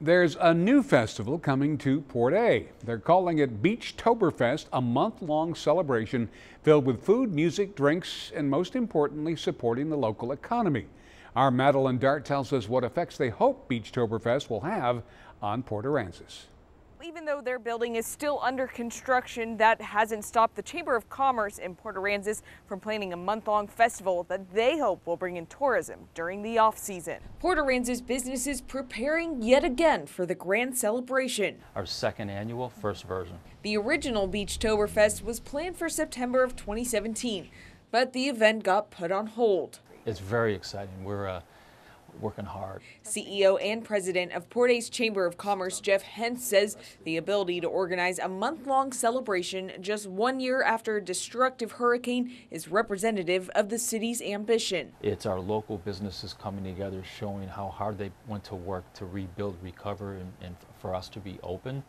There's a new festival coming to Port A. They're calling it Beachtoberfest, a month-long celebration filled with food, music, drinks, and most importantly, supporting the local economy. Our Madeline Dart tells us what effects they hope Beachtoberfest will have on Port Aransas. Even though their building is still under construction, that hasn't stopped the Chamber of Commerce in Port Aransas from planning a month-long festival that they hope will bring in tourism during the off-season. Port Aransas businesses preparing yet again for the grand celebration. Our second annual, first version. The original Beachtoberfest was planned for September of 2017, but the event got put on hold. It's very exciting. We're working hard. CEO and president of Port A's Chamber of Commerce, Jeff Hentz, says the ability to organize a month-long celebration just 1 year after a destructive hurricane is representative of the city's ambition. It's our local businesses coming together, showing how hard they went to work to rebuild, recover, and for us to be open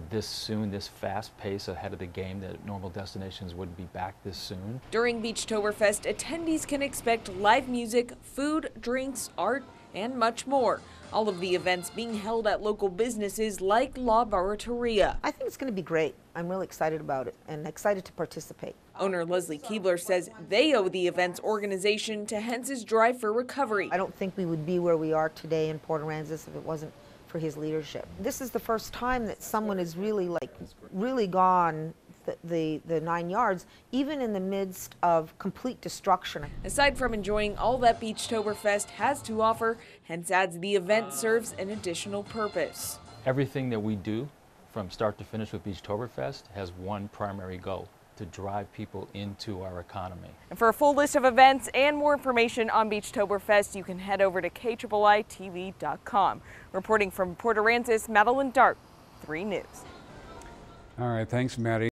this soon, this fast pace ahead of the game that normal destinations wouldn't be back this soon. During Beachtoberfest, attendees can expect live music, food, drinks, art, and much more. All of the events being held at local businesses like La Barreteria. I think it's going to be great. I'm really excited about it and excited to participate. Owner Leslie Keebler says they owe the event's organization to Hentz's drive for recovery. I don't think we would be where we are today in Port Aransas if it wasn't for his leadership. This is the first time that someone has really gone the 9 yards, even in the midst of complete destruction. Aside from enjoying all that Beachtoberfest has to offer, Hentz adds the event serves an additional purpose. Everything that we do from start to finish with Beachtoberfest has one primary goal: to drive people into our economy. And for a full list of events and more information on Beachtoberfest, you can head over to KIIITV.com. Reporting from Port Aransas, Madeline Dart, 3 News. All right, thanks, Maddie.